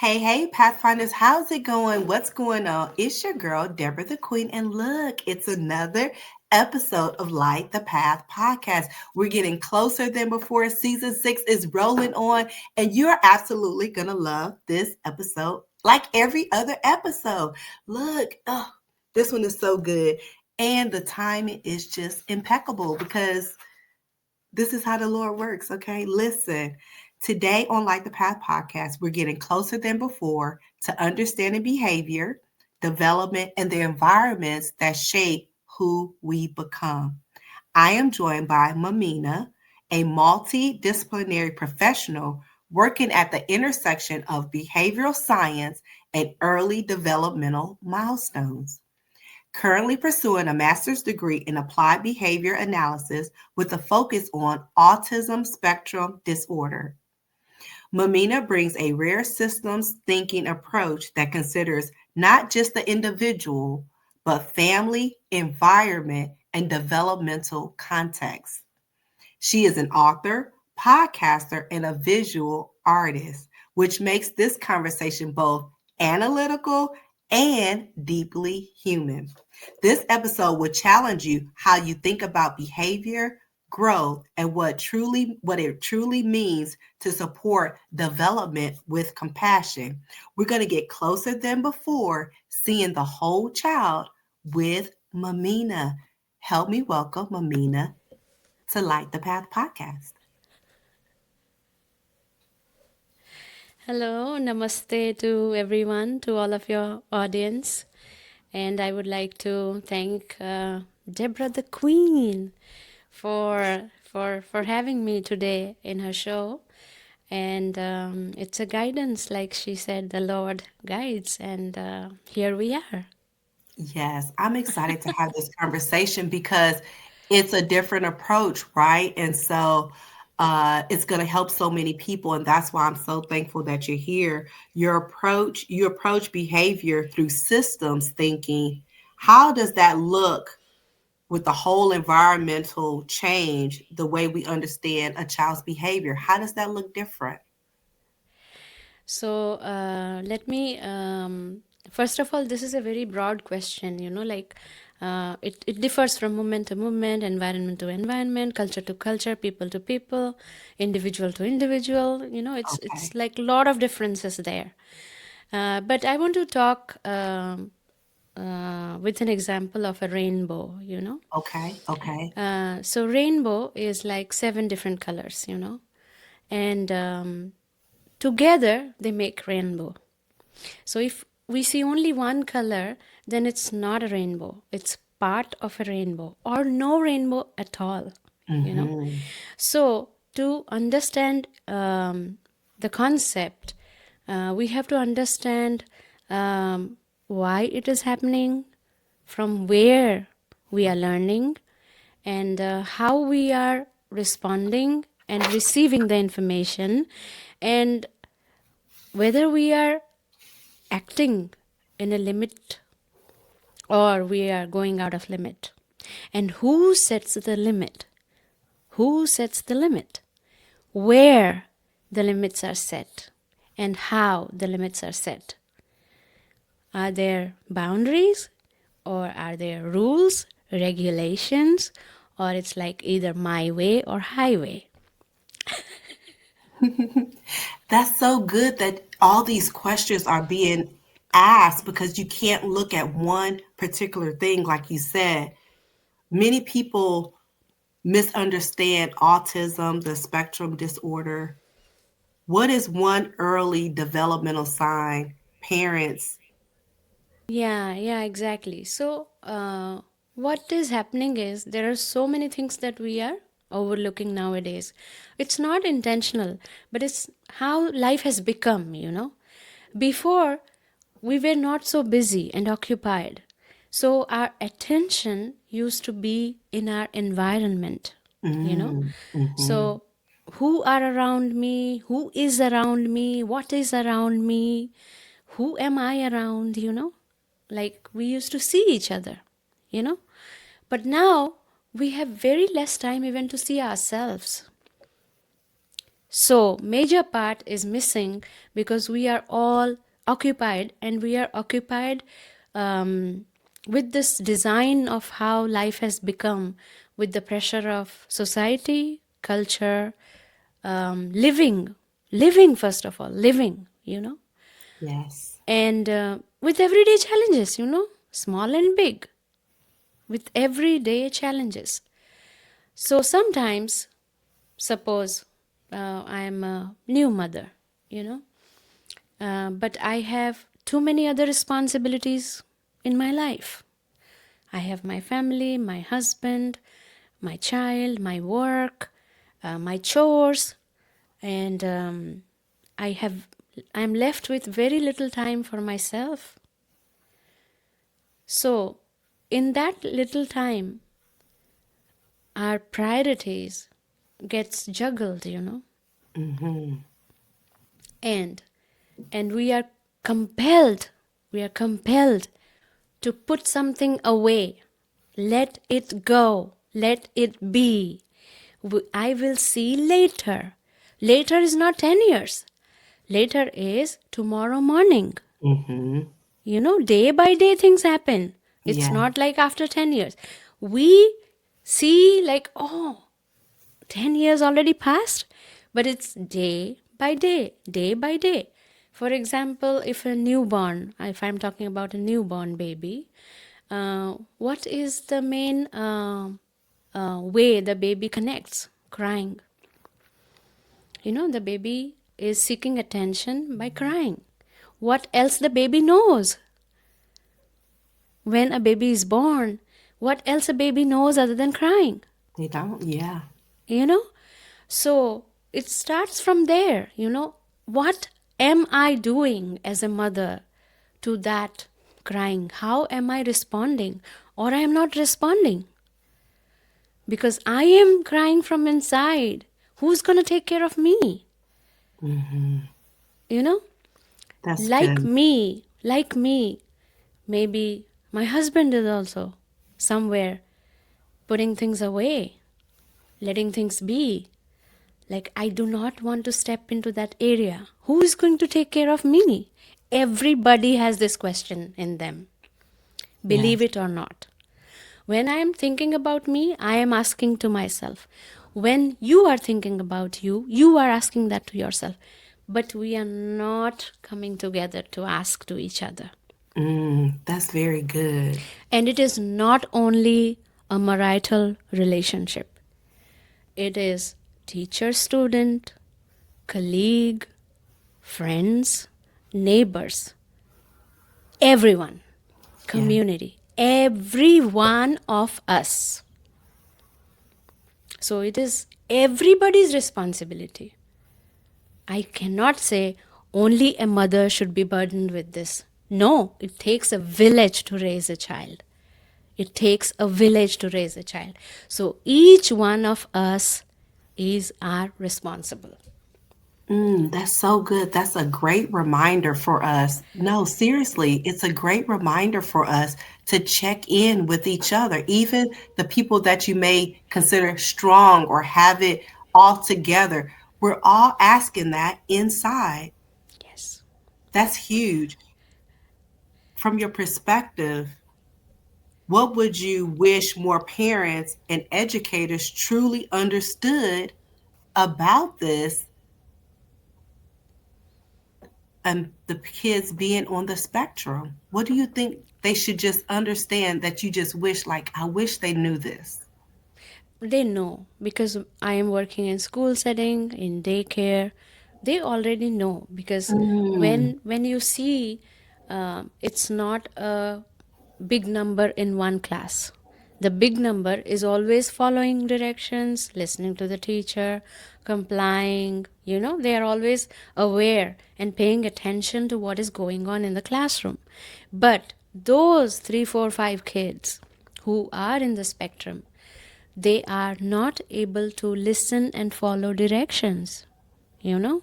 Hey, Pathfinders, how's it going? What's going on? It's your girl, Deborah the Queen, and look, it's another episode of Light the Path podcast. We're getting closer than before. Season 6 is rolling on, and you're absolutely going to love this episode like every other episode. Look, this one is so good, and the timing is just impeccable because this is how the Lord works, okay? Listen, today on Light the Path podcast, we're getting closer than before to understanding behavior, development, and the environments that shape who we become. I am joined by Mamina, a multidisciplinary professional working at the intersection of behavioral science and early developmental milestones, currently pursuing a master's degree in applied behavior analysis with a focus on autism spectrum disorder. Mamina brings a rare systems thinking approach that considers not just the individual, but family, environment, and developmental context. She is an author, podcaster, and a visual artist, which makes this conversation both analytical and deeply human. This episode will challenge you how you think about behavior, growth, and what it truly means to support development with compassion. We're going to get closer than before, seeing the whole child with Mamina. Help me welcome Mamina to Light the Path podcast. Hello, namaste to everyone, to all of your audience. And I would like to thank Deborah the Queen for having me today in her show. And it's a guidance, like she said, the Lord guides. And here we are. Yes, I'm excited to have this conversation because it's a different approach, right? And so it's going to help so many people. And that's why I'm so thankful that you're here. You approach behavior through systems thinking. How does that look with the whole environmental change, the way we understand a child's behavior? How does that look different? So let me, first of all, this is a very broad question, it differs from movement to movement, environment to environment, culture to culture, people to people, individual to individual. It's Okay, like a lot of differences there. But I want to talk with an example of a rainbow. okay. So rainbow is like 7 different colors. And together they make rainbow. So if we see only one color, then it's not a rainbow. It's part of a rainbow or no rainbow at all. Mm-hmm. So to understand the concept, we have to understand why it is happening, from where we are learning, and how we are responding and receiving the information, and whether we are acting in a limit or we are going out of limit. And who sets the limit? Who sets the limit? Where the limits are set and how the limits are set. Are there boundaries or are there rules, regulations, or it's like either my way or highway? That's so good that all these questions are being asked because you can't look at one particular thing, like you said. Many people misunderstand autism, the spectrum disorder. What is one early developmental sign parents? Yeah, exactly. So, what is happening is there are so many things that we are overlooking nowadays. It's not intentional, but it's how life has become. Before, we were not so busy and occupied. So, our attention used to be in our environment. Mm-hmm. So, who are around me? Who is around me? What is around me? Who am I around? Like we used to see each other. But now we have very less time even to see ourselves. So, major part is missing because we are all occupied, and we are occupied with this design of how life has become, with the pressure of society, culture, living first of all, living, Yes. and with everyday challenges, small and big, with everyday challenges. So sometimes, suppose I am a new mother, you know, but I have too many other responsibilities in my life. I have my family, my husband, my child, my work, my chores, and I have I'm left with very little time for myself. So, in that little time, our priorities gets juggled, Mm-hmm. and we are compelled we are compelled to put something away. Let it go, let it be. I will see later. Later is not 10 years. Later is tomorrow morning. Mm-hmm. Day by day things happen. It's Yeah. not like after 10 years. We see, like, oh, 10 years already passed, but it's day by day, day by day. For example, if I'm talking about a newborn baby, what is the main way the baby connects? Crying. The baby is seeking attention by crying. What else the baby knows when a baby is born? What else a baby knows other than crying? They don't. Yeah. you know so it starts from there. What am I doing as a mother to that crying? How am I responding, or I am not responding because I am crying from inside? Who's going to take care of me? Mm-hmm. you know That's like good. me like me maybe my husband is also somewhere putting things away, letting things be. Like, I do not want to step into that area. Who is going to take care of me? Everybody has this question in them, believe Yes. it or not. When I am thinking about me, I am asking to myself. When you are thinking about you, you are asking that to yourself. But we are not coming together to ask to each other. That's very good. And it is not only a marital relationship, it is teacher student, colleague, friends, neighbors, everyone, Yeah. community, every one of us. So it is everybody's responsibility. I cannot say only a mother should be burdened with this. No, it takes a village to raise a child. It takes a village to raise a child. So each one of us is our responsible. That's so good. That's a great reminder for us. No, seriously, it's a great reminder for us to check in with each other, even the people that you may consider strong or have it all together. We're all asking that inside. Yes. That's huge. From your perspective, what would you wish more parents and educators truly understood about this and the kids being on the spectrum? What do you think they should just understand that you just wish, like, I wish they knew this? They know because I am working in school setting, in daycare. They already know because Mm, when you see, it's not a big number in one class. The big number is always following directions, listening to the teacher, complying. They are always aware and paying attention to what is going on in the classroom. But those three, four, five kids who are in the spectrum, they are not able to listen and follow directions. you know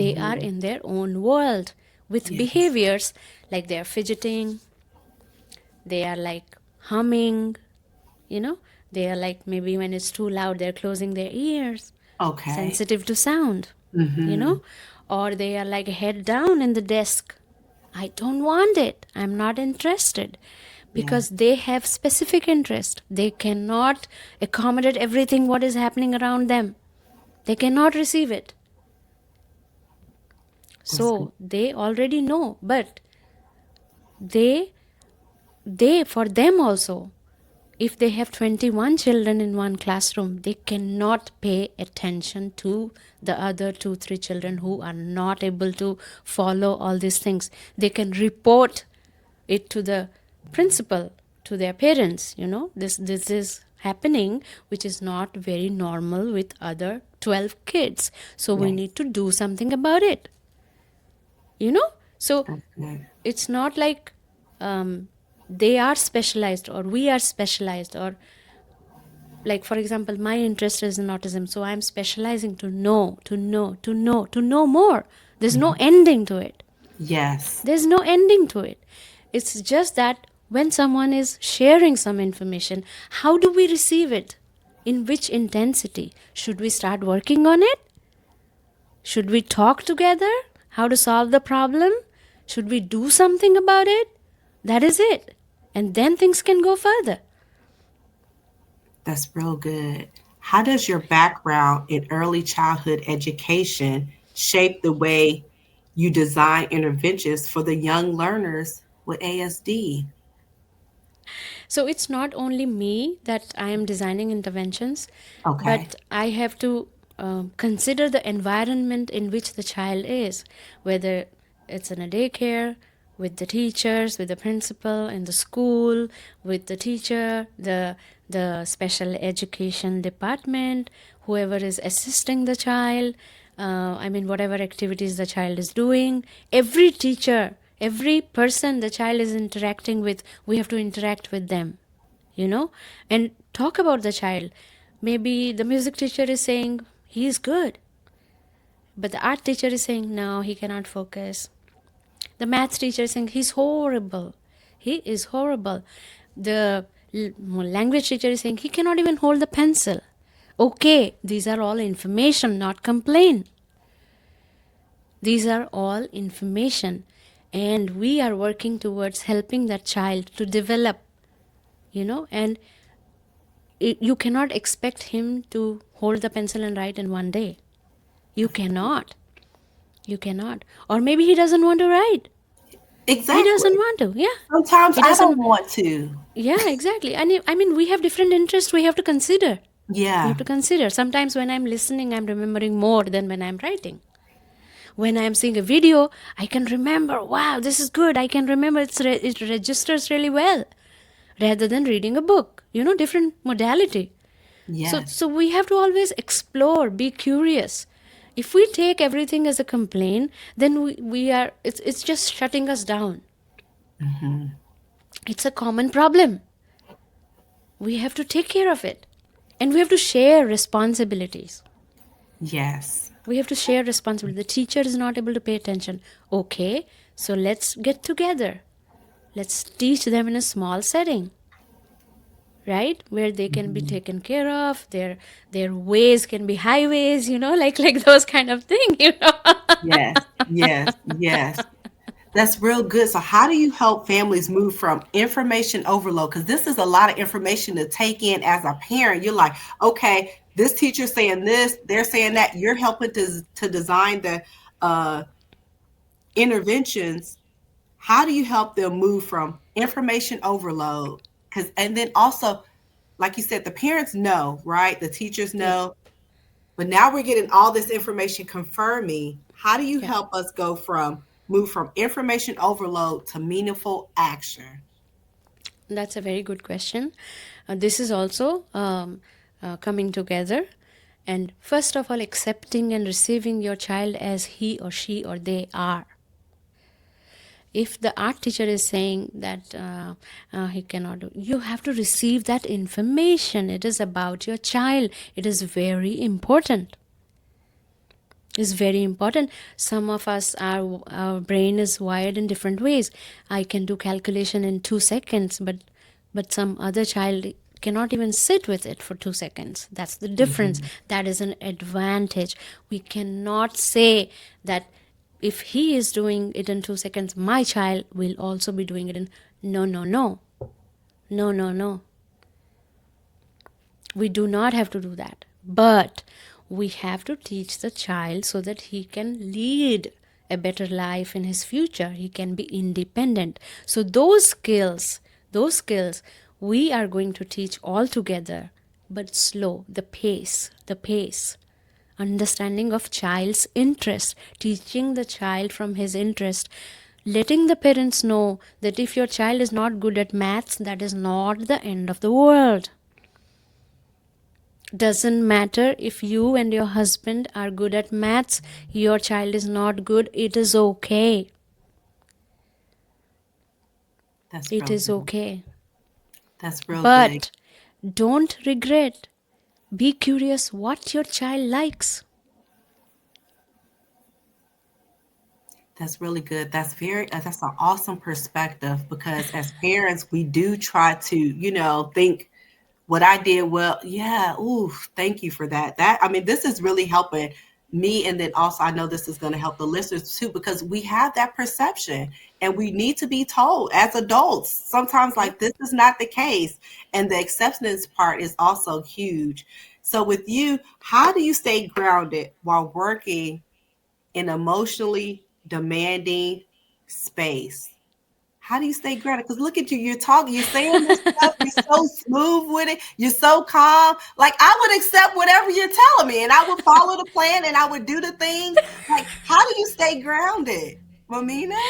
they are hmm. in their own world with Yes. behaviors, like they are fidgeting, they are like humming, you know they are like, maybe when it's too loud they're closing their ears, Okay. sensitive to sound. you Mm-hmm. know, or they are like head down in the desk. I don't want it. I'm not interested. Yeah. Because they have specific interest. They cannot accommodate everything what is happening around them. They cannot receive it. That's good. So they already know, but they for them also, if they have 21 children in one classroom, they cannot pay attention to the other 2 3 children who are not able to follow all these things. They can report it to the principal, to their parents, this is happening, which is not very normal with other 12 kids, so we Yes. need to do something about it, you know so That's good. it's not like they are specialized or we are specialized, or like for example my interest is in autism, so I'm specializing to know, to know more. There's no Mhm. ending to it. Yes. There's no ending to it. It's just that when someone is sharing some information, how do we receive it? In which intensity? Should we start working on it? Should we talk together? How to solve the problem? Should we do something about it? That is it. And then things can go further. That's real good. How does your background in early childhood education shape the way you design interventions for the young learners with ASD? So it's not only me that I am designing interventions, Okay. but I have to consider the environment in which the child is, whether it's in a daycare, with the teachers, with the principal, in the school, with the teacher, the special education department, whoever is assisting the child. Whatever activities the child is doing, every teacher, every person the child is interacting with, we have to interact with them, and talk about the child. Maybe the music teacher is saying he is good, but the art teacher is saying no, he cannot focus. The math teacher is saying he's horrible. He is horrible. The language teacher is saying he cannot even hold the pencil. Okay, these are all information, not complaint. These are all information. And we are working towards helping that child to develop, and you cannot expect him to hold the pencil and write in one day. You cannot. You cannot. Or maybe he doesn't want to write. He doesn't Exactly. want to. Yeah. Sometimes He I don't doesn't. want to. Yeah, exactly. And we have different interests we have to consider. We have Yeah. to consider. Sometimes when I'm listening, I'm remembering more than when I'm writing. When I'm seeing a video, I can remember, wow, this is good. I can remember it registers really well rather than reading a book. Different modality. So, Yes. so we have to always explore, be curious. If we take everything as a complaint, then we are, it's just shutting us down. Hmm. It's a common problem. We have to take care of it. And we have to share responsibilities. Yes. We have to share responsibility. The teacher is not able to pay attention. Okay, so let's get together. Let's teach them in a small setting, right, where they can be Hmm. taken care of. Their ways can be highways, like those kind of thing. Yes. Yes. Yes. That's real good. So, how do you help families move from information overload? Because this is a lot of information to take in as a parent. You're like, okay, this teacher's saying this, they're saying that. You're helping to design the uh, interventions. How do you help them move from information overload? Because, and then also, like you said, the parents know, right? The teachers Yeah, know, but now we're getting all this information confirming. How do you yeah, help us move from information overload to meaningful action? that's a very good question. This is also coming together, and first of all, accepting and receiving your child as he or she or they are. If the art teacher is saying that he cannot do, you have to receive that information. It is about your child. It is very important. Is very important. Some of us, our brain is wired in different ways. I can do calculation in 2 seconds, but some other child cannot even sit with it for 2 seconds. That's the difference. Mhm. That is an advantage. We cannot say that if he is doing it in 2 seconds, my child will also be doing it in. No, no, no. No, no, no. We do not have to do that. But we have to teach the child so that he can lead a better life in his future. He can be independent. So those skills we are going to teach all together, but slow, the pace. Understanding of child's interest, teaching the child from his interest, letting the parents know that if your child is not good at maths, that is not the end of the world. Doesn't matter if you and your husband are good at maths, your child is not good, it is okay. That's It real is good. okay. That's real good. But don't regret. Be curious what your child likes. That's really good. That's an awesome perspective because as parents, we do try to, think what I did well. Yeah. Ooh, thank you for that. I mean, this is really helping me. And then also, I know this is going to help the listeners too, because we have that perception and we need to be told as adults sometimes, Yep. like, this is not the case. And the acceptance part is also huge. So, with you, how do you stay grounded while working an emotionally demanding space? How do you stay grounded? Because look at you, you're talking, you're saying this stuff, you're so smooth with it, you're so calm. Like, I would accept whatever you're telling me, and I would follow the plan, and I would do the things. Like, how do you stay grounded, Momina?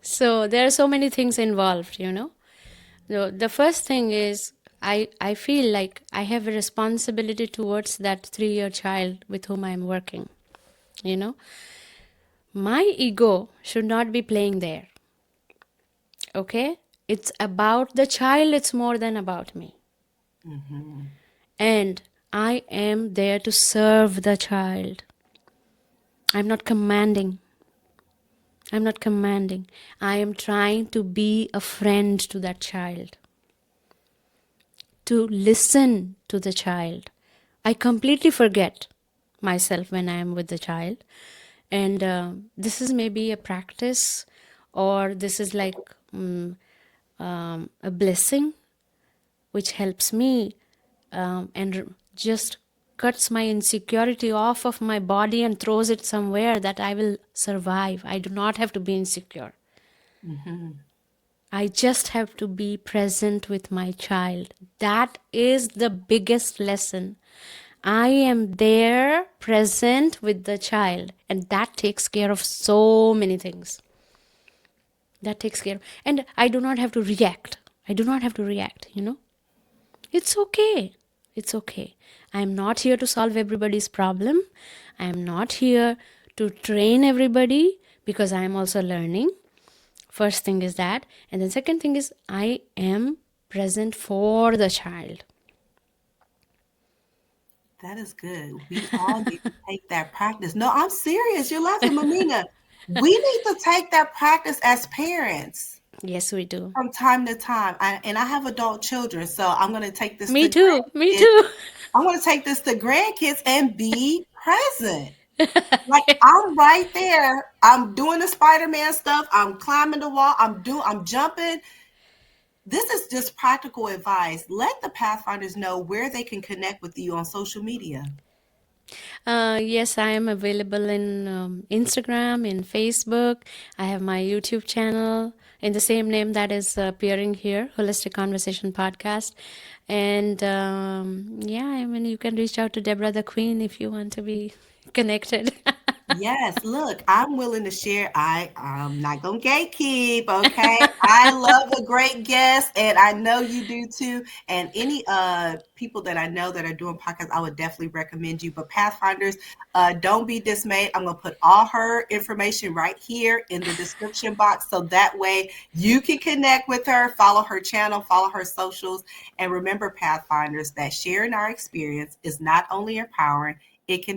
So there are so many things involved, you know. The first thing is I feel like I have a responsibility towards that 3-year child with whom I'm working. You know, my ego should not be playing there. Okay? It's about the child, it's more than about me. Mm-hmm. And I am there to serve the child. I'm not commanding. I'm not commanding. I am trying to be a friend to that child, to listen to the child. I completely forget myself when I am with the child. And this is maybe a practice, or this is like a blessing which helps me and just cuts my insecurity off of my body and throws it somewhere that I will survive. I do not have to be insecure. Mm-hmm. I just have to be present with my child. That is the biggest lesson. I am there present with the child, and that takes care of so many things. That takes care of, and I do not have to react. I do not have to react, you know. It's okay. It's okay. I am not here to solve everybody's problem. I am not here to train everybody because I am also learning. First thing is that. And then second thing is I am present for the child. That is good. We all need to take that practice. No, I'm serious. You're laughing, Momina. We need to take that practice as parents Yes, we do. from time to time. And I have adult children, so I'm going to take this Me to too. Me grandkids. too. I'm going to take this to grandkids and be present. Like, I'm right there. I'm doing the Spider-Man stuff. I'm climbing the wall. I'm jumping. This is just practical advice. Let the Pathfinders know where they can connect with you on social media. Yes, I am available in Instagram, in Facebook. I have my YouTube channel in the same name that is appearing here, Holistic Conversation Podcast. And yeah, I mean, you can reach out to Deborah the Queen if you want to be connected. Yes, look, I'm willing to share. I'm not gonna gatekeep, okay? I love a great guest, and I know you do too. And any people that I know that are doing podcasts, I would definitely recommend you. But Pathfinders, don't be dismayed. I'm gonna put all her information right here in the description box, so that way you can connect with her, follow her channel, follow her socials, and remember, Pathfinders, that sharing our experience is not only empowering, it can